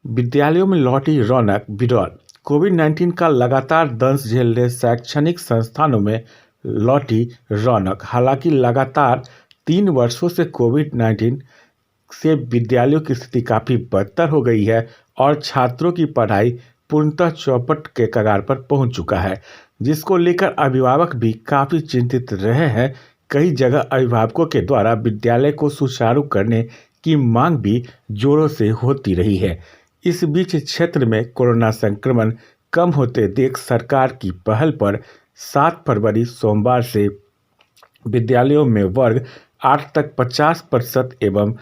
विद्यालयों में लौटी रौनक बिरौल। कोविड-19 का लगातार दंश झेल रहे शैक्षणिक संस्थानों में लौटी रौनक। हालांकि लगातार 3 वर्षों से कोविड-19 से विद्यालयों की स्थिति काफ़ी बदतर हो गई है और छात्रों की पढ़ाई पूर्णतः चौपट के कगार पर पहुंच चुका है, जिसको लेकर अभिभावक भी काफ़ी चिंतित रहे हैं। कई जगह अभिभावकों के द्वारा विद्यालय को सुचारू करने की मांग भी जोरों से होती रही है। इस बीच क्षेत्र में कोरोना संक्रमण कम होते देख सरकार की पहल पर 7 फरवरी सोमवार से विद्यालयों में वर्ग 8 तक 50% एवं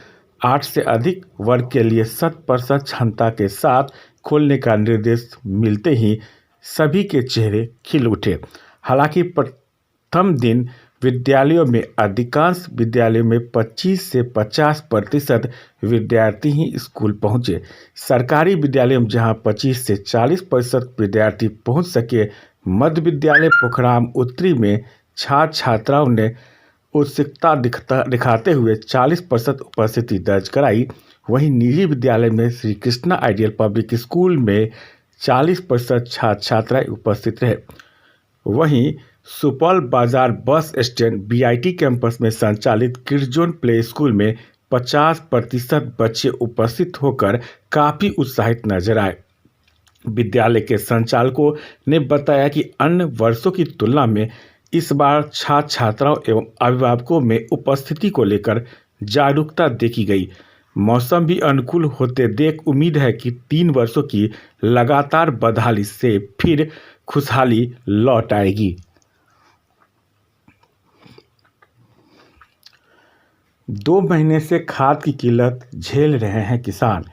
8 से अधिक वर्ग के लिए 100% क्षमता के साथ खोलने का निर्देश मिलते ही सभी के चेहरे खिल उठे। हालांकि प्रथम दिन विद्यालयों में अधिकांश विद्यालयों में 25 से 50% विद्यार्थी ही स्कूल पहुंचे। सरकारी विद्यालयों में जहां 25 से 40% विद्यार्थी पहुंच सके, मध्य विद्यालय पोखराम उत्तरी में छात्र छात्राओं ने उत्सुकता दिखाते हुए 40% उपस्थिति दर्ज कराई। वहीं निजी विद्यालय में Shri Krishna ideal public school में 40% छात्र छात्राएं उपस्थित रहे। वहीं सुपौल बाजार बस स्टैंड बीआईटी कैंपस में संचालित किड्स प्ले स्कूल में 50% बच्चे उपस्थित होकर काफ़ी उत्साहित नजर आए। विद्यालय के संचालकों ने बताया कि अन्य वर्षों की तुलना में इस बार छात्र छात्राओं एवं अभिभावकों में उपस्थिति को लेकर जागरूकता देखी गई। मौसम भी अनुकूल होते देख उम्मीद है कि 3 वर्षों की लगातार बदहाली से फिर खुशहाली लौट आएगी। 2 महीने से खाद की किल्लत झेल रहे हैं किसान।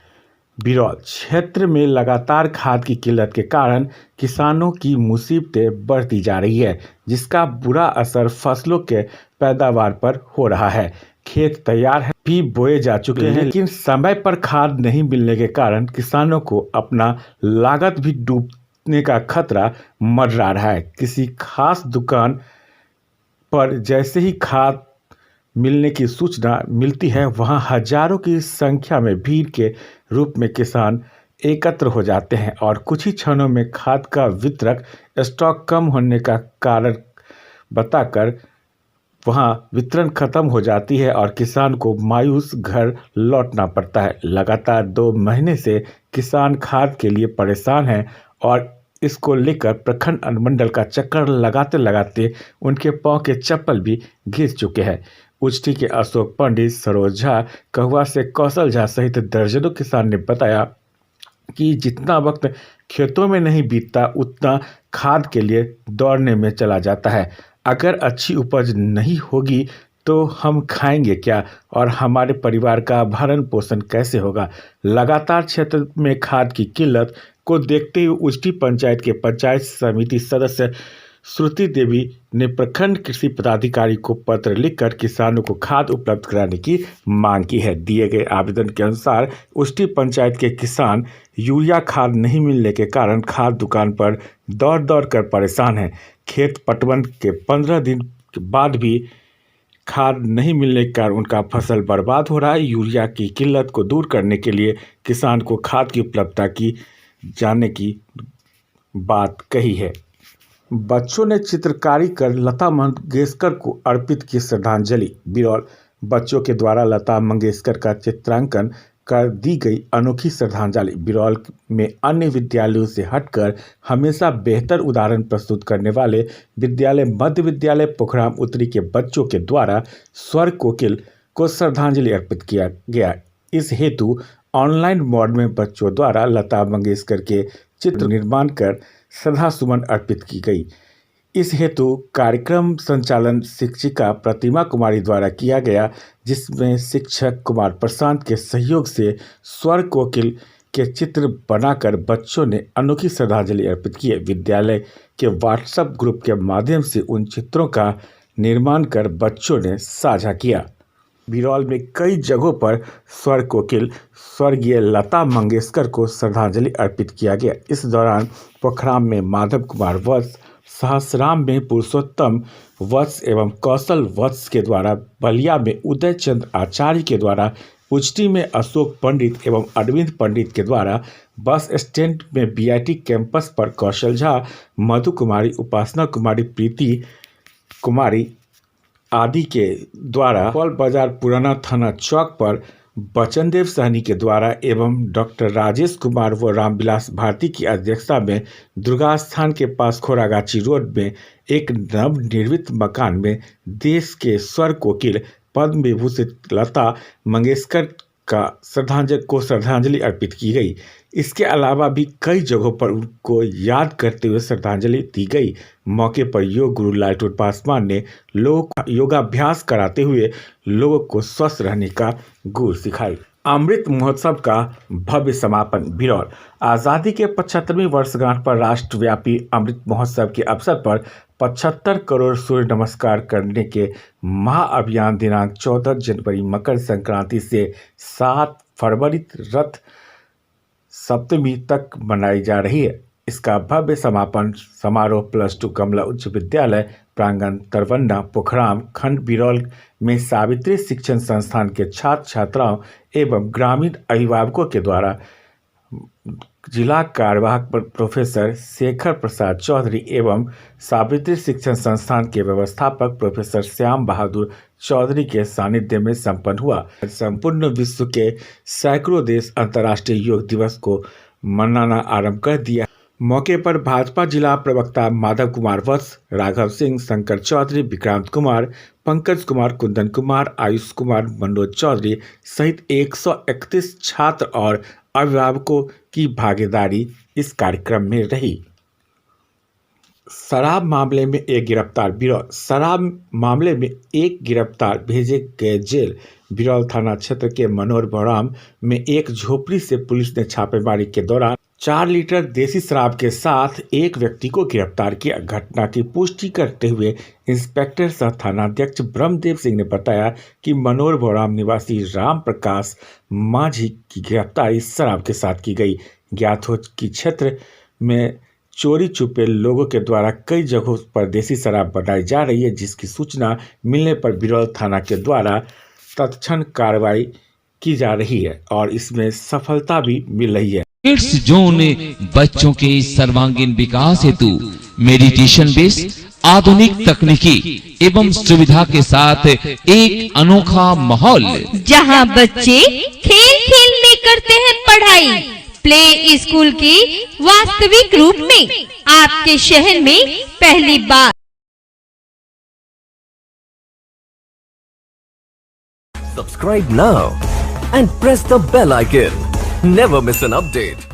बिरौल क्षेत्र में लगातार खाद की किल्लत के कारण किसानों की मुसीबतें बढ़ती जा रही है, जिसका बुरा असर फसलों के पैदावार पर हो रहा है। खेत तैयार है, भी बोए जा चुके हैं, लेकिन समय पर खाद नहीं मिलने के कारण किसानों को अपना लागत भी डूबने का खतरा मंडरा रहा है। किसी खास दुकान पर जैसे ही खाद मिलने की सूचना मिलती है, वहां हजारों की संख्या में भीड़ के रूप में किसान एकत्र हो जाते हैं और कुछ ही क्षणों में खाद का वितरक स्टॉक कम होने का कारण बताकर वहां वितरण खत्म हो जाती है और किसान को मायूस घर लौटना पड़ता है। लगातार 2 महीने से किसान खाद के लिए परेशान हैं और इसको लेकर प्रखंड अनुमंडल का चक्कर लगाते लगाते उनके पांव के चप्पल भी घिस चुके हैं। उचटी के अशोक पंडित, सरोज झा, कहुआ से कौशल झा सहित दर्जनों किसान ने बताया कि जितना वक्त खेतों में नहीं बीतता, उतना खाद के लिए दौड़ने में चला जाता है। अगर अच्छी उपज नहीं होगी तो हम खाएंगे क्या और हमारे परिवार का भरण पोषण कैसे होगा। लगातार क्षेत्र में खाद की किल्लत को देखते हुए उचटी पंचायत के पंचायत समिति सदस्य श्रुति देवी ने प्रखंड कृषि पदाधिकारी को पत्र लिखकर किसानों को खाद उपलब्ध कराने की मांग की है। दिए गए आवेदन के अनुसार उचटी पंचायत के किसान यूरिया खाद नहीं मिलने के कारण खाद दुकान पर दौड़ दौड़ कर परेशान हैं। खेत पटवन के 15 दिन के बाद भी खाद नहीं मिलने के कारण उनका फसल बर्बाद हो रहा है। यूरिया की किल्लत को दूर करने के लिए किसान को खाद की उपलब्धता की जाने की बात कही है। बच्चों ने चित्रकारी कर लता मंगेशकर को अर्पित की श्रद्धांजलि। बिरौल बच्चों के द्वारा लता मंगेशकर का चित्रांकन कर दी गई अनोखी श्रद्धांजलि। बिरौल में अन्य विद्यालयों से हटकर हमेशा बेहतर उदाहरण प्रस्तुत करने वाले विद्यालय मध्य विद्यालय पोखराम उत्तरी के बच्चों के द्वारा स्वर कोकिल को श्रद्धांजलि अर्पित किया गया। इस हेतु ऑनलाइन मोड में बच्चों द्वारा लता मंगेशकर के चित्र निर्माण कर श्रद्धा सुमन अर्पित की गई। इस हेतु कार्यक्रम संचालन शिक्षिका प्रतिमा कुमारी द्वारा किया गया, जिसमें शिक्षक कुमार प्रशांत के सहयोग से स्वर कोकिल के चित्र बनाकर बच्चों ने अनोखी श्रद्धांजलि अर्पित की है। विद्यालय के व्हाट्सएप ग्रुप के माध्यम से उन चित्रों का निर्माण कर बच्चों ने साझा किया। बिरौल में कई जगहों पर स्वर कोकिल स्वर्गीय लता मंगेशकर को श्रद्धांजलि अर्पित किया गया। इस दौरान पोखराम में माधव कुमार वत्स, सहसराम में पुरुषोत्तम वत्स एवं कौशल वत्स के द्वारा, बलिया में उदय चंद्र आचार्य के द्वारा पुष्टि में अशोक पंडित एवं अरविंद पंडित के द्वारा बस स्टैंड में बीआईटी कैंपस पर कौशल झा, मधु कुमारी, उपासना कुमारी, प्रीति कुमारी आदि के द्वारा फल बाजार पुराना थाना चौक पर बचनदेव सहनी के द्वारा एवं डॉक्टर राजेश कुमार व रामविलास भारती की अध्यक्षता में दुर्गा स्थान के पास खोरागाची रोड में एक नवनिर्मित मकान में देश के स्वर कोकिल पद्म विभूषित लता मंगेशकर को श्रद्धांजलि अर्पित की गई। इसके अलावा भी कई जगहों पर उनको याद करते हुए श्रद्धांजलि दी गई। मौके पर योग गुरु लालटूर पासवान ने लोगों को योगाभ्यास कराते हुए लोगों को स्वस्थ रहने का गुर सिखाई। अमृत महोत्सव का भव्य समापन बिरौल। आज़ादी के 75वीं वर्षगांठ पर राष्ट्रव्यापी अमृत महोत्सव के अवसर पर 75 करोड़ सूर्य नमस्कार करने के महाअभियान दिनांक 14 जनवरी मकर संक्रांति से 7 फरवरी रथ सप्तमी तक मनाई जा रही है। इसका भव्य समापन समारोह +2 कमला उच्च विद्यालय प्रांगण तरवन्ना पोखराम खंड बिरौल में सावित्री शिक्षण संस्थान के छात्र छात्राओं एवं ग्रामीण अभिभावकों के द्वारा जिला कार्यवाहक प्रोफेसर शेखर प्रसाद चौधरी एवं सावित्री शिक्षण संस्थान के व्यवस्थापक प्रोफेसर श्याम बहादुर चौधरी के सानिध्य में संपन्न हुआ। संपूर्ण विश्व के सैकड़ों देश अंतर्राष्ट्रीय योग दिवस को मनाना आरंभ कर दिया। मौके पर भाजपा जिला प्रवक्ता माधव कुमार वत्स, राघव सिंह, शंकर चौधरी, विक्रांत कुमार, पंकज कुमार, कुंदन कुमार, आयुष कुमार, मनोज चौधरी सहित 131 छात्र और अभिभावकों की भागीदारी इस कार्यक्रम में रही। शराब मामले में एक गिरफ्तार बिरौल। शराब मामले में एक गिरफ्तार भेजे गए जेल। बिरौल थाना क्षेत्र के मनोहर बौराम में एक झोपड़ी से पुलिस ने छापेमारी के दौरान 4 लीटर देसी शराब के साथ एक व्यक्ति को गिरफ्तार किया। घटना की पुष्टि करते हुए इंस्पेक्टर सह थानाध्यक्ष ब्रह्मदेव सिंह ने बताया कि मनोहर बौराम निवासी राम प्रकाश माझी की गिरफ्तारी शराब के साथ की गई। ज्ञात हो कि क्षेत्र में चोरी छुपे लोगों के द्वारा कई जगहों पर देसी शराब बनाई जा रही है, जिसकी सूचना मिलने पर बिरौल थाना के द्वारा तत्क्षण कार्रवाई की जा रही है और इसमें सफलता भी मिल रही है। किड्स जोन बच्चों के सर्वांगीण विकास हेतु मेडिटेशन बेस्ड आधुनिक तकनीकी एवं सुविधा के साथ एक अनोखा माहौल, जहां बच्चे खेल खेल में करते हैं पढ़ाई। प्ले स्कूल के वास्तविक रूप में आपके शहर में पहली बार। Subscribe now and press the bell icon. Never miss an update.